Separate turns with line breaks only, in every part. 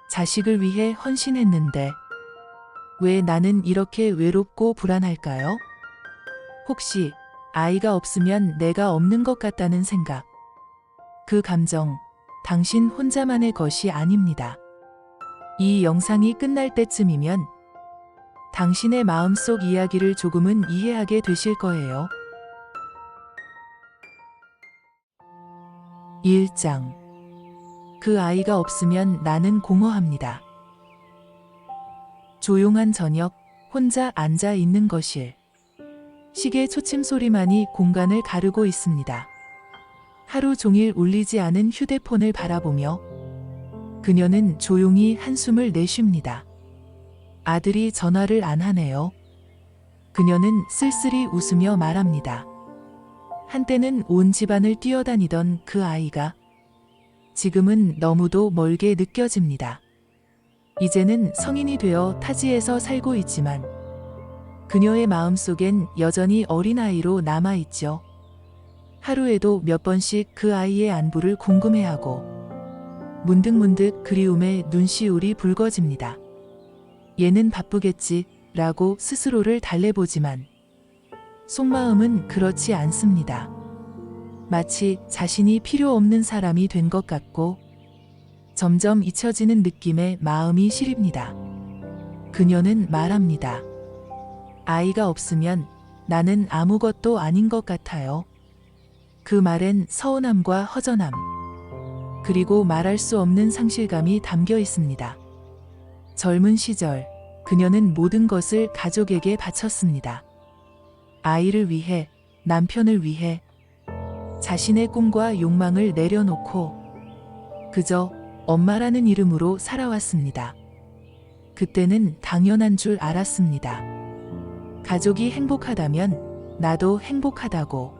자식을 위해 헌신했는데 왜 나는 이렇게 외롭고 불안할까요? 혹시 아이가 없으면 내가 없는 것 같다는 생각. 그 감정, 당신 혼자만의 것이 아닙니다. 이 영상이 끝날 때쯤이면 당신의 마음속 이야기를 조금은 이해하게 되실 거예요. 1장. 그 아이가 없으면 나는 공허합니다. 조용한 저녁, 혼자 앉아 있는 거실. 시계 초침 소리만이 공간을 가르고 있습니다. 하루 종일 울리지 않은 휴대폰을 바라보며 그녀는 조용히 한숨을 내쉽니다. 아들이 전화를 안 하네요. 그녀는 쓸쓸히 웃으며 말합니다. 한때는 온 집안을 뛰어다니던 그 아이가 지금은 너무도 멀게 느껴집니다. 이제는 성인이 되어 타지에서 살고 있지만 그녀의 마음속엔 여전히 어린아이로 남아있죠. 하루에도 몇 번씩 그 아이의 안부를 궁금해하고 문득문득 그리움에 눈시울이 붉어집니다. 얘는 바쁘겠지 라고 스스로를 달래보지만 속마음은 그렇지 않습니다. 마치 자신이 필요 없는 사람이 된 것 같고 점점 잊혀지는 느낌에 마음이 시립니다. 그녀는 말합니다. 아이가 없으면 나는 아무것도 아닌 것 같아요. 그 말엔 서운함과 허전함, 그리고 말할 수 없는 상실감이 담겨 있습니다. 젊은 시절, 그녀는 모든 것을 가족에게 바쳤습니다. 아이를 위해, 남편을 위해, 자신의 꿈과 욕망을 내려놓고 그저 엄마라는 이름으로 살아왔습니다. 그때는 당연한 줄 알았습니다. 가족이 행복하다면 나도 행복하다고.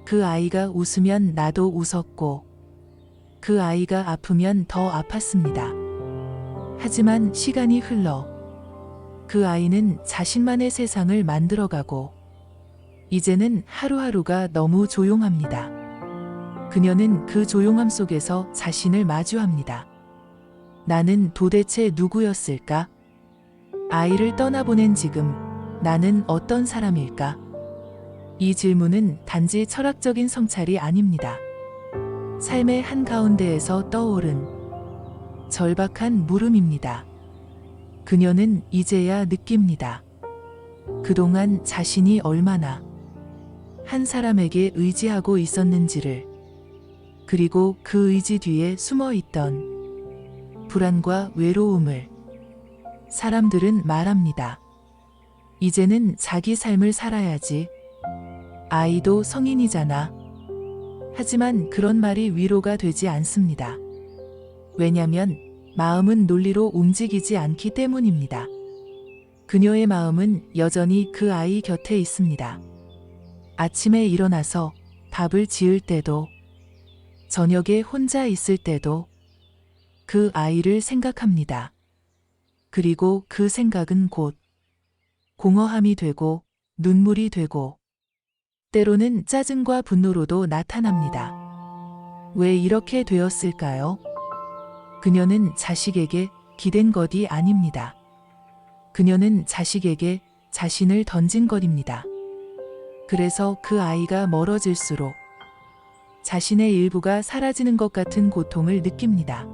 그 아이가 웃으면 나도 웃었고 그 아이가 아프면 더 아팠습니다. 하지만 시간이 흘러 그 아이는 자신만의 세상을 만들어가고 이제는 하루하루가 너무 조용합니다. 그녀는 그 조용함 속에서 자신을 마주합니다. 나는 도대체 누구였을까? 아이를 떠나보낸 지금 나는 어떤 사람일까? 이 질문은 단지 철학적인 성찰이 아닙니다. 삶의 한가운데에서 떠오른 절박한 물음입니다. 그녀는 이제야 느낍니다. 그동안 자신이 얼마나 한 사람에게 의지하고 있었는지를, 그리고 그 의지 뒤에 숨어 있던 불안과 외로움을. 사람들은 말합니다. 이제는 자기 삶을 살아야지. 아이도 성인이잖아. 하지만 그런 말이 위로가 되지 않습니다. 왜냐면 마음은 논리로 움직이지 않기 때문입니다. 그녀의 마음은 여전히 그 아이 곁에 있습니다. 아침에 일어나서 밥을 지을 때도, 저녁에 혼자 있을 때도 그 아이를 생각합니다. 그리고 그 생각은 곧 공허함이 되고 눈물이 되고 때로는 짜증과 분노로도 나타납니다. 왜 이렇게 되었을까요? 그녀는 자식에게 기댄 것이 아닙니다. 그녀는 자식에게 자신을 던진 것입니다. 그래서 그 아이가 멀어질수록 자신의 일부가 사라지는 것 같은 고통을 느낍니다.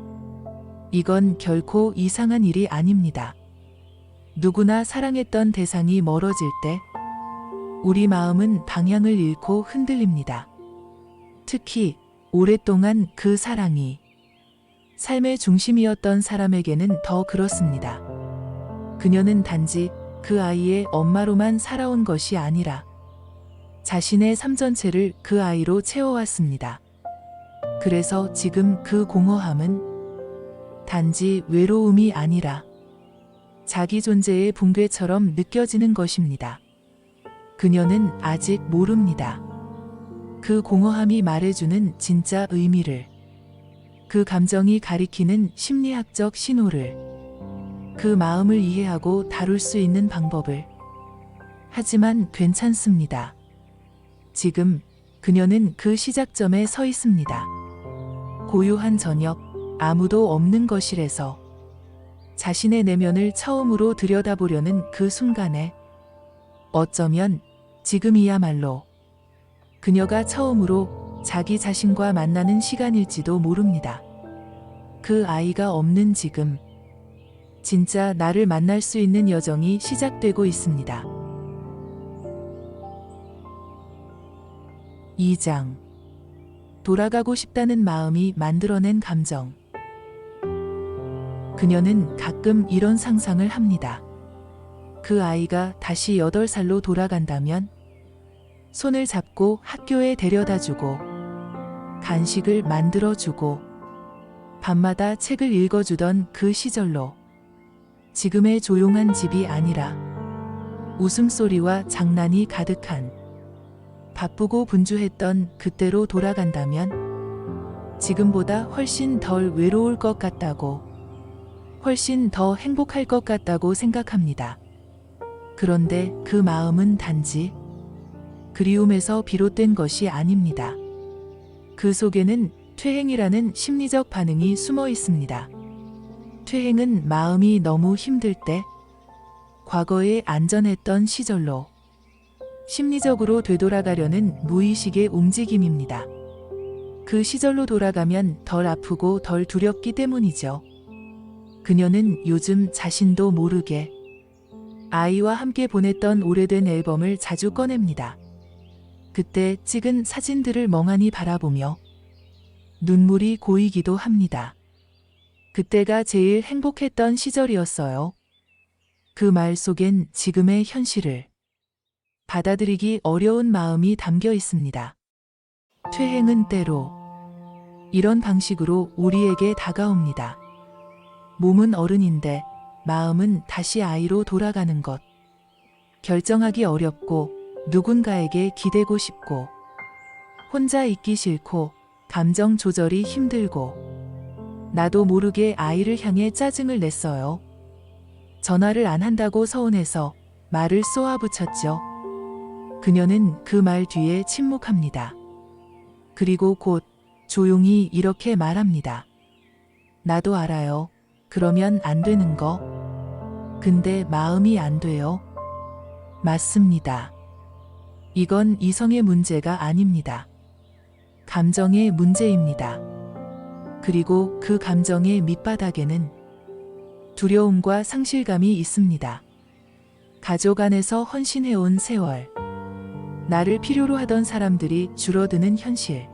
이건 결코 이상한 일이 아닙니다. 누구나 사랑했던 대상이 멀어질 때 우리 마음은 방향을 잃고 흔들립니다. 특히 오랫동안 그 사랑이 삶의 중심이었던 사람에게는 더 그렇습니다. 그녀는 단지 그 아이의 엄마로만 살아온 것이 아니라 자신의 삶 전체를 그 아이로 채워왔습니다. 그래서 지금 그 공허함은 단지 외로움이 아니라 자기 존재의 붕괴처럼 느껴지는 것입니다. 그녀는 아직 모릅니다. 그 공허함이 말해주는 진짜 의미를, 그 감정이 가리키는 심리학적 신호를, 그 마음을 이해하고 다룰 수 있는 방법을. 하지만 괜찮습니다. 지금 그녀는 그 시작점에 서 있습니다. 고요한 저녁, 아무도 없는 거실에서 자신의 내면을 처음으로 들여다보려는 그 순간에 어쩌면 지금이야말로 그녀가 처음으로 자기 자신과 만나는 시간일지도 모릅니다. 그 아이가 없는 지금, 진짜 나를 만날 수 있는 여정이 시작되고 있습니다. 2장. 돌아가고 싶다는 마음이 만들어낸 감정. 그녀는 가끔 이런 상상을 합니다. 그 아이가 다시 8살로 돌아간다면 손을 잡고 학교에 데려다주고 간식을 만들어주고 밤마다 책을 읽어주던 그 시절로, 지금의 조용한 집이 아니라 웃음소리와 장난이 가득한 바쁘고 분주했던 그때로 돌아간다면 지금보다 훨씬 덜 외로울 것 같다고, 훨씬 더 행복할 것 같다고 생각합니다. 그런데 그 마음은 단지 그리움에서 비롯된 것이 아닙니다. 그 속에는 퇴행이라는 심리적 반응이 숨어 있습니다. 퇴행은 마음이 너무 힘들 때, 과거에 안전했던 시절로 심리적으로 되돌아가려는 무의식의 움직임입니다. 그 시절로 돌아가면 덜 아프고 덜 두렵기 때문이죠. 그녀는 요즘 자신도 모르게 아이와 함께 보냈던 오래된 앨범을 자주 꺼냅니다. 그때 찍은 사진들을 멍하니 바라보며 눈물이 고이기도 합니다. 그때가 제일 행복했던 시절이었어요. 그 말 속엔 지금의 현실을 받아들이기 어려운 마음이 담겨 있습니다. 퇴행은 때로 이런 방식으로 우리에게 다가옵니다. 몸은 어른인데 마음은 다시 아이로 돌아가는 것. 결정하기 어렵고 누군가에게 기대고 싶고 혼자 있기 싫고 감정 조절이 힘들고 나도 모르게 아이를 향해 짜증을 냈어요. 전화를 안 한다고 서운해서 말을 쏘아붙였죠. 그녀는 그 말 뒤에 침묵합니다. 그리고 곧 조용히 이렇게 말합니다. 나도 알아요. 그러면 안 되는 거. 근데 마음이 안 돼요. 맞습니다. 이건 이성의 문제가 아닙니다. 감정의 문제입니다. 그리고 그 감정의 밑바닥에는 두려움과 상실감이 있습니다. 가족 안에서 헌신해온 세월, 나를 필요로 하던 사람들이 줄어드는 현실,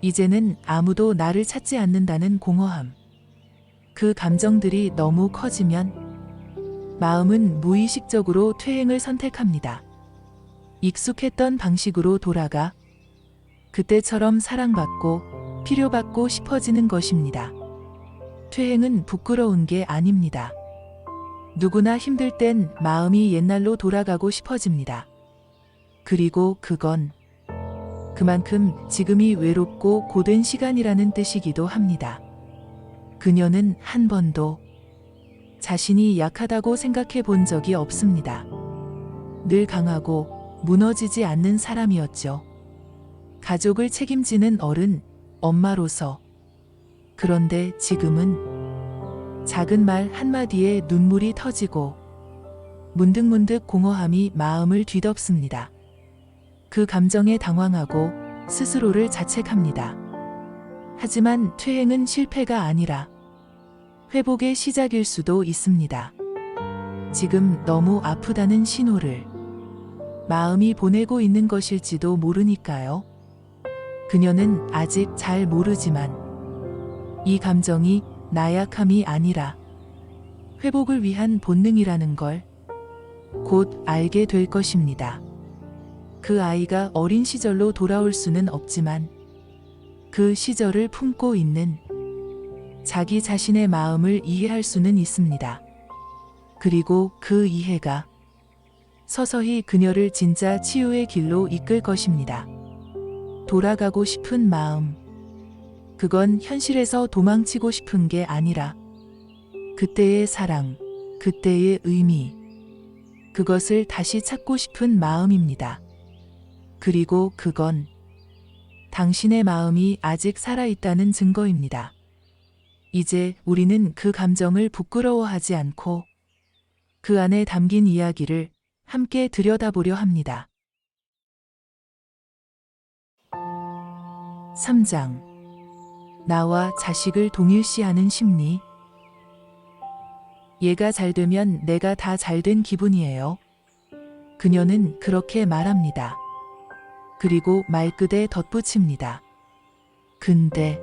이제는 아무도 나를 찾지 않는다는 공허함. 그 감정들이 너무 커지면 마음은 무의식적으로 퇴행을 선택합니다. 익숙했던 방식으로 돌아가 그때처럼 사랑받고 필요받고 싶어지는 것입니다. 퇴행은 부끄러운 게 아닙니다. 누구나 힘들 땐 마음이 옛날로 돌아가고 싶어집니다. 그리고 그건 그만큼 지금이 외롭고 고된 시간이라는 뜻이기도 합니다. 그녀는 한 번도 자신이 약하다고 생각해 본 적이 없습니다. 늘 강하고 무너지지 않는 사람이었죠. 가족을 책임지는 어른, 엄마로서. 그런데 지금은 작은 말 한마디에 눈물이 터지고 문득문득 공허함이 마음을 뒤덮습니다. 그 감정에 당황하고 스스로를 자책합니다. 하지만 퇴행은 실패가 아니라 회복의 시작일 수도 있습니다. 지금 너무 아프다는 신호를 마음이 보내고 있는 것일지도 모르니까요. 그녀는 아직 잘 모르지만 이 감정이 나약함이 아니라 회복을 위한 본능이라는 걸 곧 알게 될 것입니다. 그 아이가 어린 시절로 돌아올 수는 없지만 그 시절을 품고 있는 자기 자신의 마음을 이해할 수는 있습니다. 그리고 그 이해가 서서히 그녀를 진짜 치유의 길로 이끌 것입니다. 돌아가고 싶은 마음. 그건 현실에서 도망치고 싶은 게 아니라 그때의 사랑, 그때의 의미, 그것을 다시 찾고 싶은 마음입니다. 그리고 그건 당신의 마음이 아직 살아있다는 증거입니다. 이제 우리는 그 감정을 부끄러워하지 않고 그 안에 담긴 이야기를 함께 들여다보려 합니다. 3장. 나와 자식을 동일시하는 심리. 얘가 잘 되면 내가 다 잘된 기분이에요. 그녀는 그렇게 말합니다. 그리고 말끝에 덧붙입니다. 근데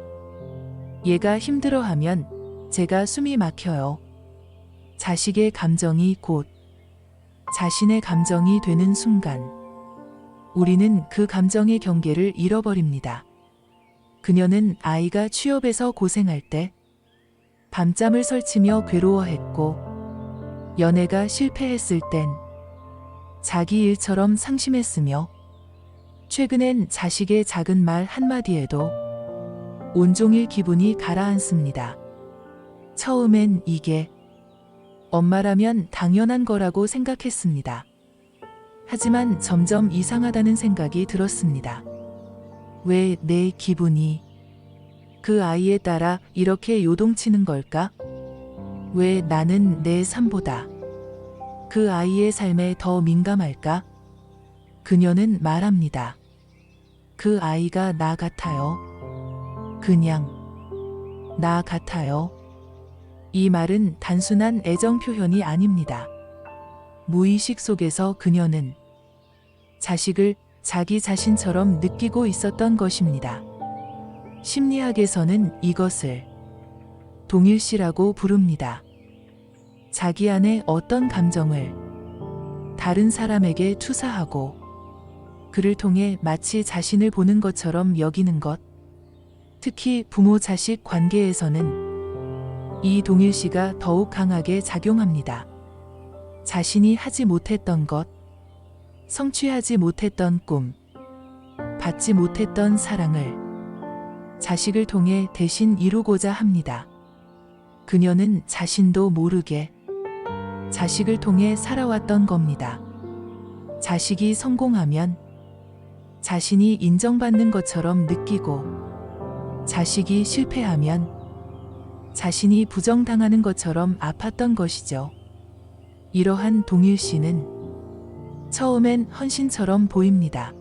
얘가 힘들어하면 제가 숨이 막혀요. 자식의 감정이 곧 자신의 감정이 되는 순간 우리는 그 감정의 경계를 잃어버립니다. 그녀는 아이가 취업에서 고생할 때 밤잠을 설치며 괴로워했고 연애가 실패했을 땐 자기 일처럼 상심했으며 최근엔 자식의 작은 말 한마디에도 온종일 기분이 가라앉습니다. 처음엔 이게 엄마라면 당연한 거라고 생각했습니다. 하지만 점점 이상하다는 생각이 들었습니다. 왜 내 기분이 그 아이에 따라 이렇게 요동치는 걸까? 왜 나는 내 삶보다 그 아이의 삶에 더 민감할까? 그녀는 말합니다. 그 아이가 나 같아요. 그냥 나 같아요. 이 말은 단순한 애정 표현이 아닙니다. 무의식 속에서 그녀는 자식을 자기 자신처럼 느끼고 있었던 것입니다. 심리학에서는 이것을 동일시라고 부릅니다. 자기 안에 어떤 감정을 다른 사람에게 투사하고 그를 통해 마치 자신을 보는 것처럼 여기는 것. 특히 부모-자식 관계에서는 이 동일시가 더욱 강하게 작용합니다. 자신이 하지 못했던 것, 성취하지 못했던 꿈, 받지 못했던 사랑을 자식을 통해 대신 이루고자 합니다. 그녀는 자신도 모르게 자식을 통해 살아왔던 겁니다. 자식이 성공하면 자신이 인정받는 것처럼 느끼고 자식이 실패하면 자신이 부정당하는 것처럼 아팠던 것이죠. 이러한 동일시는 처음엔 헌신처럼 보입니다.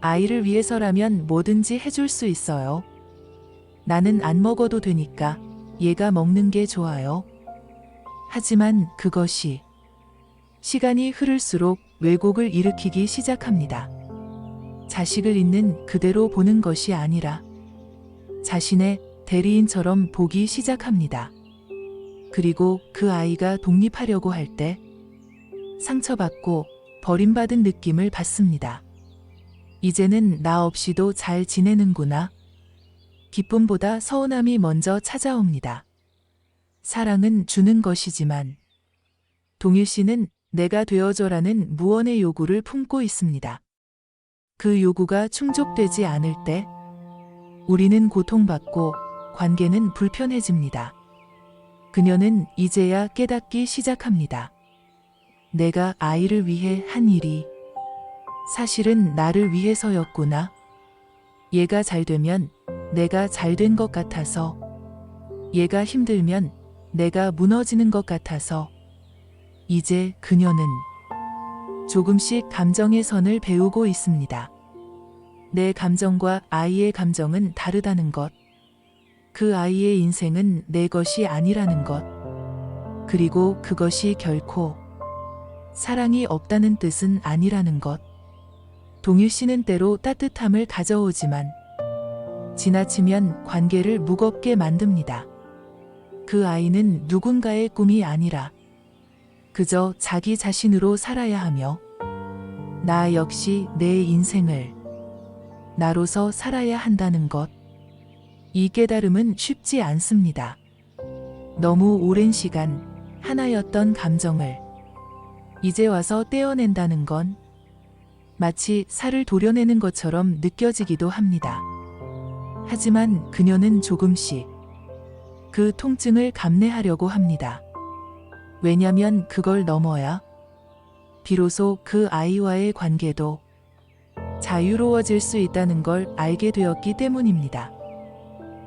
아이를 위해서라면 뭐든지 해줄 수 있어요. 나는 안 먹어도 되니까 얘가 먹는 게 좋아요. 하지만 그것이 시간이 흐를수록 왜곡을 일으키기 시작합니다. 자식을 있는 그대로 보는 것이 아니라 자신의 대리인처럼 보기 시작합니다. 그리고 그 아이가 독립하려고 할 때 상처받고 버림받은 느낌을 받습니다. 이제는 나 없이도 잘 지내는구나. 기쁨보다 서운함이 먼저 찾아옵니다. 사랑은 주는 것이지만 동일시는 내가 되어줘라는 무언의 요구를 품고 있습니다. 그 요구가 충족되지 않을 때 우리는 고통받고 관계는 불편해집니다. 그녀는 이제야 깨닫기 시작합니다. 내가 아이를 위해 한 일이 사실은 나를 위해서였구나. 얘가 잘 되면 내가 잘 된 것 같아서, 얘가 힘들면 내가 무너지는 것 같아서. 이제 그녀는 조금씩 감정의 선을 배우고 있습니다. 내 감정과 아이의 감정은 다르다는 것. 그 아이의 인생은 내 것이 아니라는 것. 그리고 그것이 결코 사랑이 없다는 뜻은 아니라는 것. 동일시는 때로 따뜻함을 가져오지만 지나치면 관계를 무겁게 만듭니다. 그 아이는 누군가의 꿈이 아니라 그저 자기 자신으로 살아야 하며 나 역시 내 인생을 나로서 살아야 한다는 것. 이 깨달음은 쉽지 않습니다. 너무 오랜 시간 하나였던 감정을 이제 와서 떼어낸다는 건 마치 살을 도려내는 것처럼 느껴지기도 합니다. 하지만 그녀는 조금씩 그 통증을 감내하려고 합니다. 왜냐면 그걸 넘어야 비로소 그 아이와의 관계도 자유로워질 수 있다는 걸 알게 되었기 때문입니다.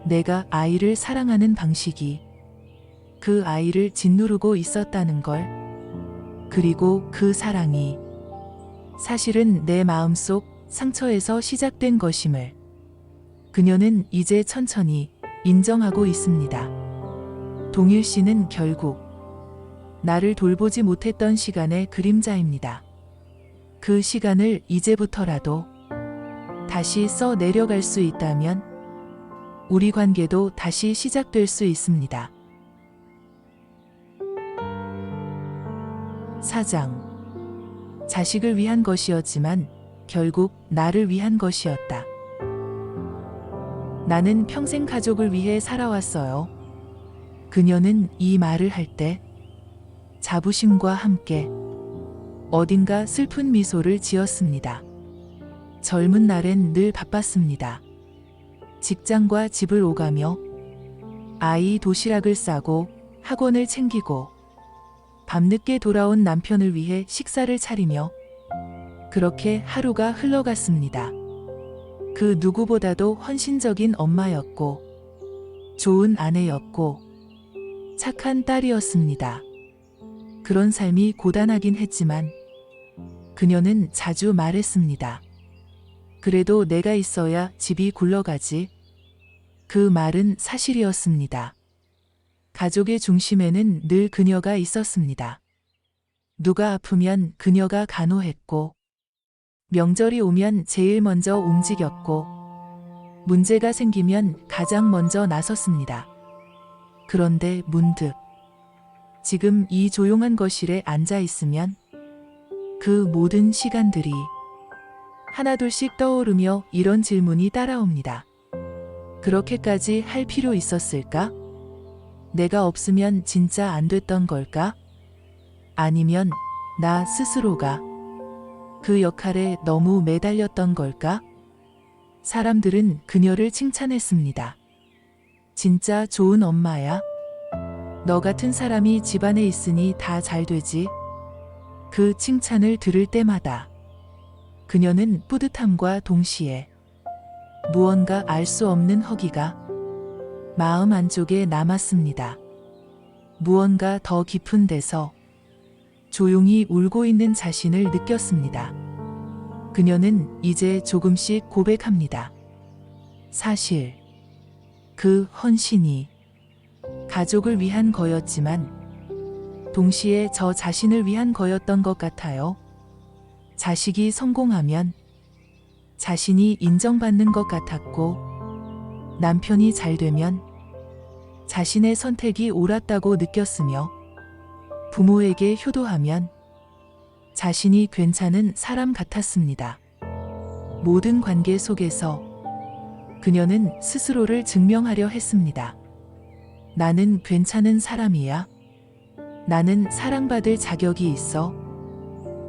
내가 아이를 사랑하는 방식이 그 아이를 짓누르고 있었다는 걸, 그리고 그 사랑이 사실은 내 마음속 상처에서 시작된 것임을 그녀는 이제 천천히 인정하고 있습니다. 동일 씨는 결국 나를 돌보지 못했던 시간의 그림자입니다. 그 시간을 이제부터라도 다시 써 내려갈 수 있다면 우리 관계도 다시 시작될 수 있습니다. 4장. 자식을 위한 것이었지만 결국 나를 위한 것이었다. 나는 평생 가족을 위해 살아왔어요. 그녀는 이 말을 할 때 자부심과 함께 어딘가 슬픈 미소를 지었습니다. 젊은 날엔 늘 바빴습니다. 직장과 집을 오가며 아이 도시락을 싸고 학원을 챙기고 밤늦게 돌아온 남편을 위해 식사를 차리며 그렇게 하루가 흘러갔습니다. 그 누구보다도 헌신적인 엄마였고 좋은 아내였고 착한 딸이었습니다. 그런 삶이 고단하긴 했지만 그녀는 자주 말했습니다. 그래도 내가 있어야 집이 굴러가지. 그 말은 사실이었습니다. 가족의 중심에는 늘 그녀가 있었습니다. 누가 아프면 그녀가 간호했고, 명절이 오면 제일 먼저 움직였고, 문제가 생기면 가장 먼저 나섰습니다. 그런데 문득 지금 이 조용한 거실에 앉아 있으면 그 모든 시간들이 하나둘씩 떠오르며 이런 질문이 따라옵니다. 그렇게까지 할 필요 있었을까? 내가 없으면 진짜 안 됐던 걸까? 아니면 나 스스로가 그 역할에 너무 매달렸던 걸까? 사람들은 그녀를 칭찬했습니다. 진짜 좋은 엄마야. 너 같은 사람이 집안에 있으니 다 잘 되지. 그 칭찬을 들을 때마다 그녀는 뿌듯함과 동시에 무언가 알 수 없는 허기가 마음 안쪽에 남았습니다. 무언가 더 깊은 데서 조용히 울고 있는 자신을 느꼈습니다. 그녀는 이제 조금씩 고백합니다. 사실 그 헌신이 가족을 위한 거였지만 동시에 저 자신을 위한 거였던 것 같아요. 자식이 성공하면 자신이 인정받는 것 같았고 남편이 잘 되면 자신의 선택이 옳았다고 느꼈으며 부모에게 효도하면 자신이 괜찮은 사람 같았습니다. 모든 관계 속에서 그녀는 스스로를 증명하려 했습니다. 나는 괜찮은 사람이야. 나는 사랑받을 자격이 있어.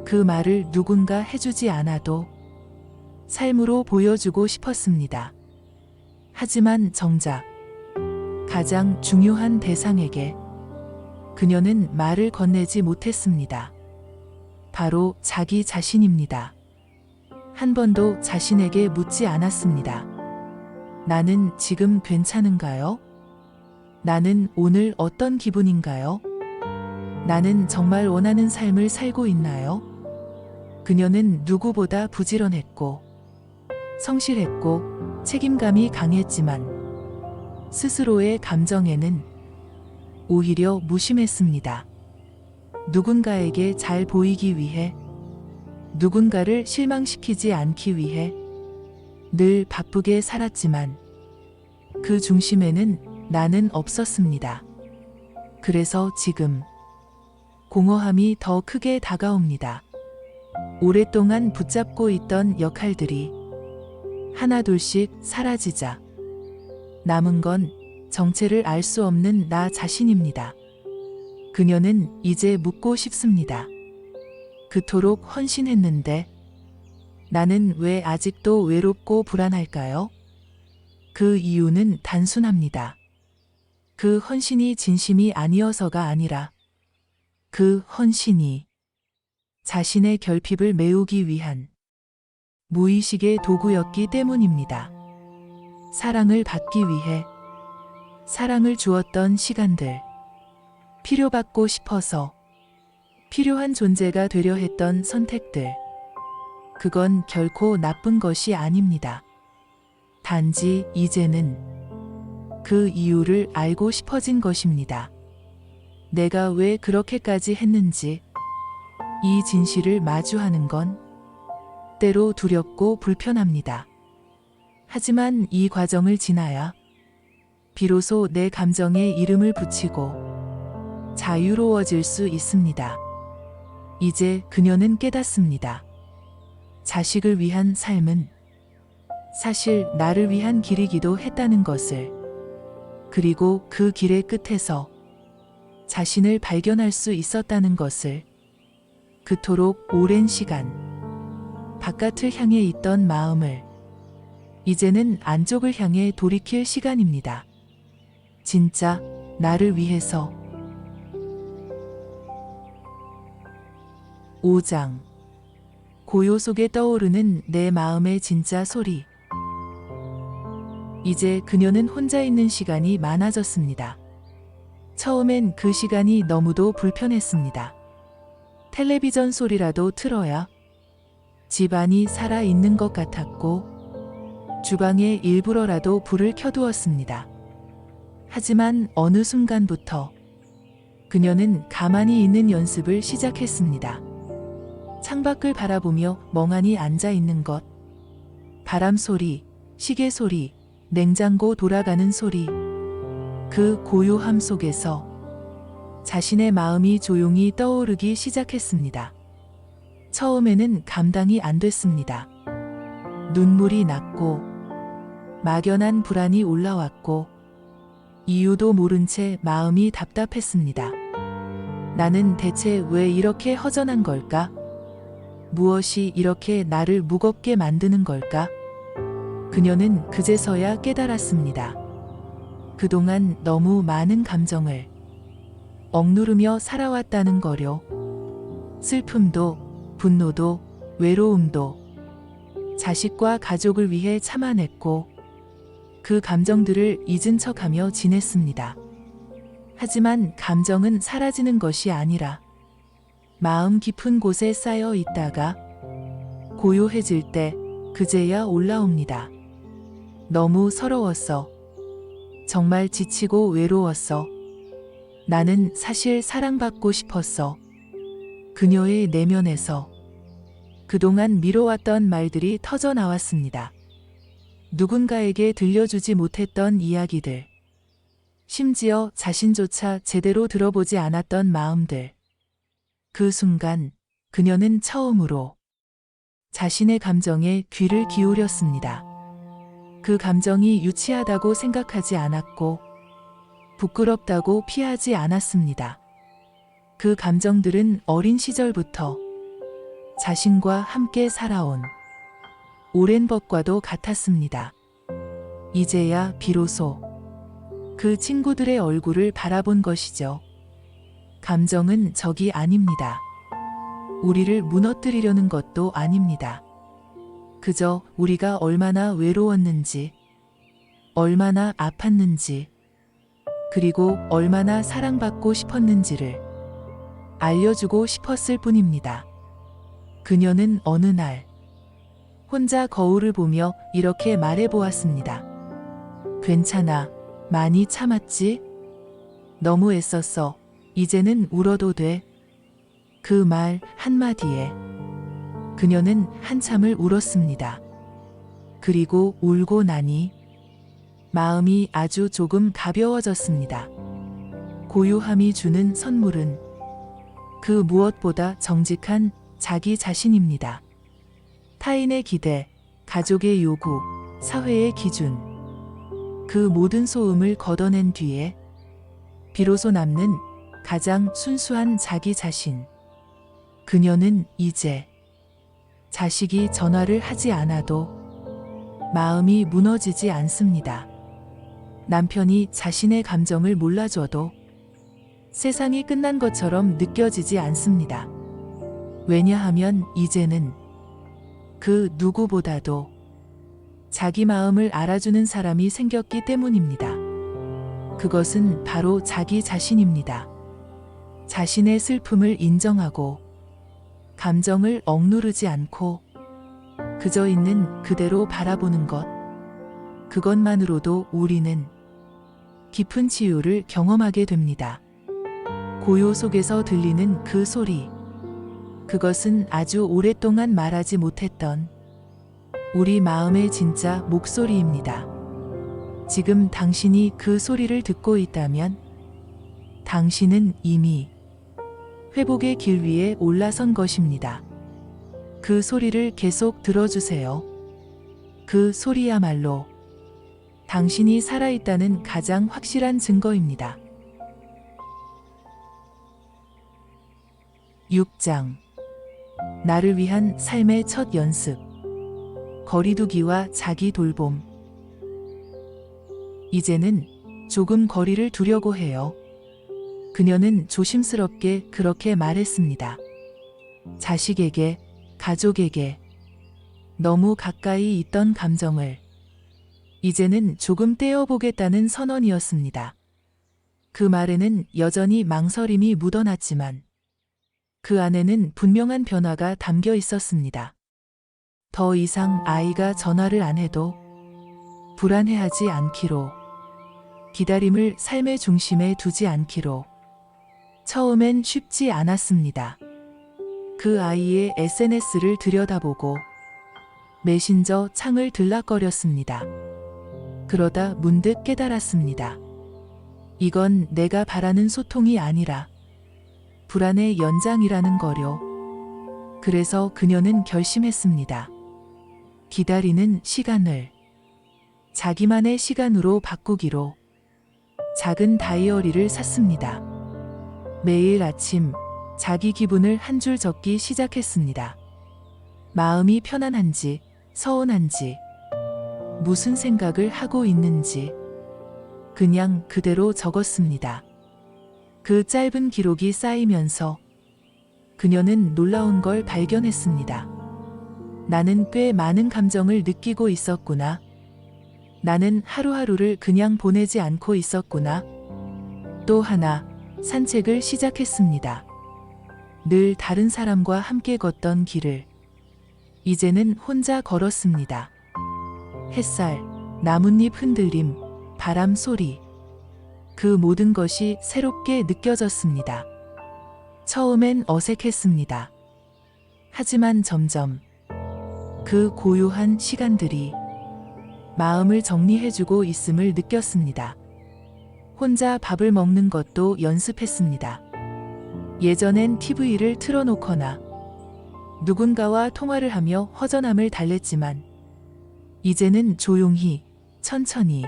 그 말을 누군가 해주지 않아도 삶으로 보여주고 싶었습니다. 하지만 정작 가장 중요한 대상에게 그녀는 말을 건네지 못했습니다. 바로 자기 자신입니다. 한 번도 자신에게 묻지 않았습니다. 나는 지금 괜찮은가요? 나는 오늘 어떤 기분인가요? 나는 정말 원하는 삶을 살고 있나요? 그녀는 누구보다 부지런했고 성실했고 책임감이 강했지만 스스로의 감정에는 오히려 무심했습니다. 누군가에게 잘 보이기 위해, 누군가를 실망시키지 않기 위해 늘 바쁘게 살았지만 그 중심에는 나는 없었습니다. 그래서 지금 공허함이 더 크게 다가옵니다. 오랫동안 붙잡고 있던 역할들이 하나둘씩 사라지자 남은 건 정체를 알 수 없는 나 자신입니다. 그녀는 이제 묻고 싶습니다. 그토록 헌신했는데 나는 왜 아직도 외롭고 불안할까요? 그 이유는 단순합니다. 그 헌신이 진심이 아니어서가 아니라 그 헌신이 자신의 결핍을 메우기 위한 무의식의 도구였기 때문입니다. 사랑을 받기 위해, 사랑을 주었던 시간들, 필요받고 싶어서 필요한 존재가 되려 했던 선택들, 그건 결코 나쁜 것이 아닙니다. 단지 이제는 그 이유를 알고 싶어진 것입니다. 내가 왜 그렇게까지 했는지, 이 진실을 마주하는 건 때로 두렵고 불편합니다. 하지만 이 과정을 지나야 비로소 내 감정에 이름을 붙이고 자유로워질 수 있습니다. 이제 그녀는 깨닫습니다. 자식을 위한 삶은 사실 나를 위한 길이기도 했다는 것을, 그리고 그 길의 끝에서 자신을 발견할 수 있었다는 것을. 그토록 오랜 시간 바깥을 향해 있던 마음을 이제는 안쪽을 향해 돌이킬 시간입니다. 진짜 나를 위해서. 5장. 고요 속에 떠오르는 내 마음의 진짜 소리. 이제 그녀는 혼자 있는 시간이 많아졌습니다. 처음엔 그 시간이 너무도 불편했습니다. 텔레비전 소리라도 틀어야 집안이 살아있는 것 같았고 주방에 일부러라도 불을 켜두었습니다. 하지만 어느 순간부터 그녀는 가만히 있는 연습을 시작했습니다. 창밖을 바라보며 멍하니 앉아 있는 것, 바람 소리, 시계 소리, 냉장고 돌아가는 소리, 그 고요함 속에서 자신의 마음이 조용히 떠오르기 시작했습니다. 처음에는 감당이 안 됐습니다. 눈물이 났고 막연한 불안이 올라왔고 이유도 모른 채 마음이 답답했습니다. 나는 대체 왜 이렇게 허전한 걸까? 무엇이 이렇게 나를 무겁게 만드는 걸까? 그녀는 그제서야 깨달았습니다. 그동안 너무 많은 감정을 억누르며 살아왔다는 거요. 슬픔도, 분노도, 외로움도, 자식과 가족을 위해 참아냈고 그 감정들을 잊은 척하며 지냈습니다. 하지만 감정은 사라지는 것이 아니라 마음 깊은 곳에 쌓여 있다가 고요해질 때 그제야 올라옵니다. 너무 서러웠어. 정말 지치고 외로웠어. 나는 사실 사랑받고 싶었어. 그녀의 내면에서 그동안 미뤄왔던 말들이 터져 나왔습니다. 누군가에게 들려주지 못했던 이야기들, 심지어 자신조차 제대로 들어보지 않았던 마음들. 그 순간 그녀는 처음으로 자신의 감정에 귀를 기울였습니다. 그 감정이 유치하다고 생각하지 않았고 부끄럽다고 피하지 않았습니다. 그 감정들은 어린 시절부터 자신과 함께 살아온 오랜 법과도 같았습니다. 이제야 비로소 그 친구들의 얼굴을 바라본 것이죠. 감정은 적이 아닙니다. 우리를 무너뜨리려는 것도 아닙니다. 그저 우리가 얼마나 외로웠는지, 얼마나 아팠는지, 그리고 얼마나 사랑받고 싶었는지를 알려주고 싶었을 뿐입니다. 그녀는 어느 날 혼자 거울을 보며 이렇게 말해보았습니다. 괜찮아. 많이 참았지? 너무 애썼어. 이제는 울어도 돼. 그 말 한마디에 그녀는 한참을 울었습니다. 그리고 울고 나니 마음이 아주 조금 가벼워졌습니다. 고요함이 주는 선물은 그 무엇보다 정직한 자기 자신입니다. 타인의 기대, 가족의 요구, 사회의 기준, 그 모든 소음을 걷어낸 뒤에 비로소 남는 가장 순수한 자기 자신. 그녀는 이제 자식이 전화를 하지 않아도 마음이 무너지지 않습니다. 남편이 자신의 감정을 몰라줘도 세상이 끝난 것처럼 느껴지지 않습니다. 왜냐하면 이제는 그 누구보다도 자기 마음을 알아주는 사람이 생겼기 때문입니다. 그것은 바로 자기 자신입니다. 자신의 슬픔을 인정하고 감정을 억누르지 않고 그저 있는 그대로 바라보는 것. 그것만으로도 우리는 깊은 치유를 경험하게 됩니다. 고요 속에서 들리는 그 소리. 그것은 아주 오랫동안 말하지 못했던 우리 마음의 진짜 목소리입니다. 지금 당신이 그 소리를 듣고 있다면 당신은 이미 회복의 길 위에 올라선 것입니다. 그 소리를 계속 들어주세요. 그 소리야말로 당신이 살아있다는 가장 확실한 증거입니다. 6장. 나를 위한 삶의 첫 연습. 거리두기와 자기 돌봄. 이제는 조금 거리를 두려고 해요. 그녀는 조심스럽게 그렇게 말했습니다. 자식에게, 가족에게 너무 가까이 있던 감정을 이제는 조금 떼어보겠다는 선언이었습니다. 그 말에는 여전히 망설임이 묻어났지만 그 안에는 분명한 변화가 담겨 있었습니다. 더 이상 아이가 전화를 안 해도 불안해하지 않기로, 기다림을 삶의 중심에 두지 않기로. 처음엔 쉽지 않았습니다. 그 아이의 SNS를 들여다보고 메신저 창을 들락거렸습니다. 그러다 문득 깨달았습니다. 이건 내가 바라는 소통이 아니라 불안의 연장이라는 거요. 그래서 그녀는 결심했습니다. 기다리는 시간을 자기만의 시간으로 바꾸기로. 작은 다이어리를 샀습니다. 매일 아침 자기 기분을 한 줄 적기 시작했습니다. 마음이 편안한지, 서운한지, 무슨 생각을 하고 있는지 그냥 그대로 적었습니다. 그 짧은 기록이 쌓이면서 그녀는 놀라운 걸 발견했습니다. 나는 꽤 많은 감정을 느끼고 있었구나. 나는 하루하루를 그냥 보내지 않고 있었구나. 또 하나, 산책을 시작했습니다. 늘 다른 사람과 함께 걷던 길을 이제는 혼자 걸었습니다. 햇살, 나뭇잎 흔들림, 바람 소리. 그 모든 것이 새롭게 느껴졌습니다. 처음엔 어색했습니다. 하지만 점점 그 고요한 시간들이 마음을 정리해주고 있음을 느꼈습니다. 혼자 밥을 먹는 것도 연습했습니다. 예전엔 TV를 틀어놓거나 누군가와 통화를 하며 허전함을 달랬지만 이제는 조용히, 천천히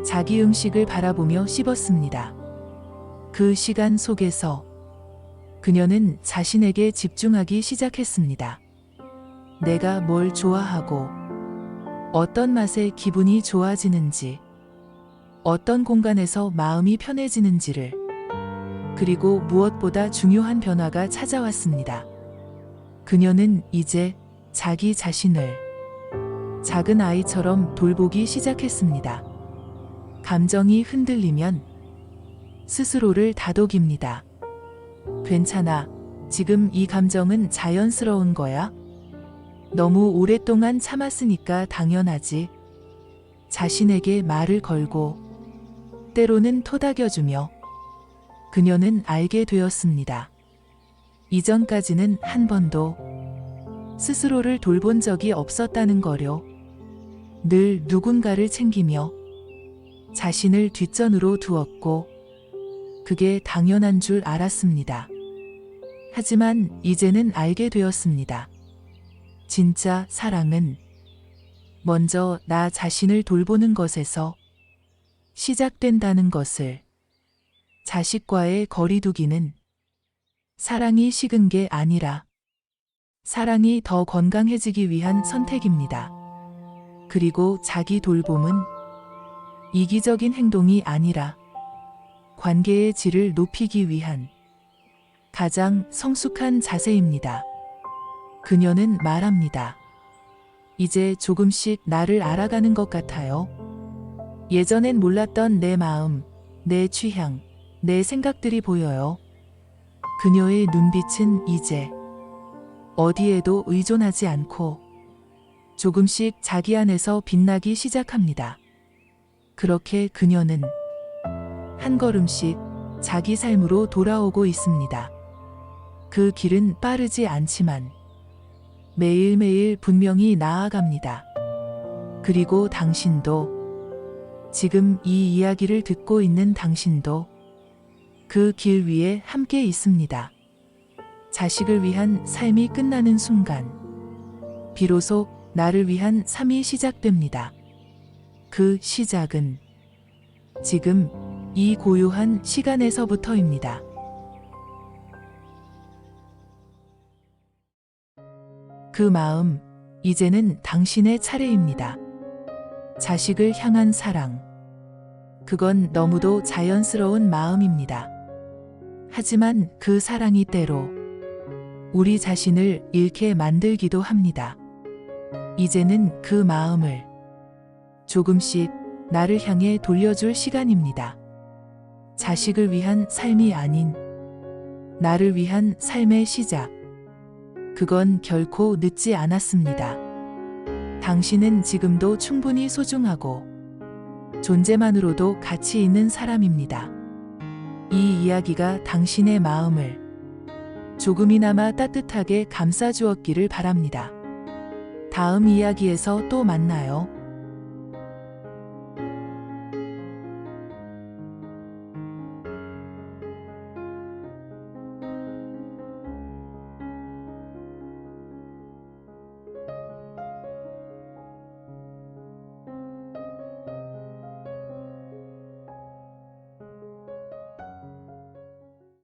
자기 음식을 바라보며 씹었습니다. 그 시간 속에서 그녀는 자신에게 집중하기 시작했습니다. 내가 뭘 좋아하고 어떤 맛에 기분이 좋아지는지, 어떤 공간에서 마음이 편해지는지를, 그리고 무엇보다 중요한 변화가 찾아왔습니다. 그녀는 이제 자기 자신을 작은 아이처럼 돌보기 시작했습니다. 감정이 흔들리면 스스로를 다독입니다. 괜찮아. 지금 이 감정은 자연스러운 거야. 너무 오랫동안 참았으니까 당연하지. 자신에게 말을 걸고 때로는 토닥여주며 그녀는 알게 되었습니다. 이전까지는 한 번도 스스로를 돌본 적이 없었다는 거요. 늘 누군가를 챙기며 자신을 뒷전으로 두었고 그게 당연한 줄 알았습니다. 하지만 이제는 알게 되었습니다. 진짜 사랑은 먼저 나 자신을 돌보는 것에서 시작된다는 것을. 자식과의 거리두기는 사랑이 식은 게 아니라 사랑이 더 건강해지기 위한 선택입니다. 그리고 자기 돌봄은 이기적인 행동이 아니라 관계의 질을 높이기 위한 가장 성숙한 자세입니다. 그녀는 말합니다. 이제 조금씩 나를 알아가는 것 같아요. 예전엔 몰랐던 내 마음, 내 취향, 내 생각들이 보여요. 그녀의 눈빛은 이제 어디에도 의존하지 않고 조금씩 자기 안에서 빛나기 시작합니다. 그렇게 그녀는 한 걸음씩 자기 삶으로 돌아오고 있습니다. 그 길은 빠르지 않지만 매일매일 분명히 나아갑니다. 그리고 당신도, 지금 이 이야기를 듣고 있는 당신도 그 길 위에 함께 있습니다. 자식을 위한 삶이 끝나는 순간, 비로소 나를 위한 삶이 시작됩니다. 그 시작은 지금 이 고요한 시간에서부터입니다. 그 마음, 이제는 당신의 차례입니다. 자식을 향한 사랑. 그건 너무도 자연스러운 마음입니다. 하지만 그 사랑이 때로 우리 자신을 잃게 만들기도 합니다. 이제는 그 마음을 조금씩 나를 향해 돌려줄 시간입니다. 자식을 위한 삶이 아닌 나를 위한 삶의 시작. 그건 결코 늦지 않았습니다. 당신은 지금도 충분히 소중하고 존재만으로도 가치 있는 사람입니다. 이 이야기가 당신의 마음을 조금이나마 따뜻하게 감싸주었기를 바랍니다. 다음 이야기에서 또 만나요.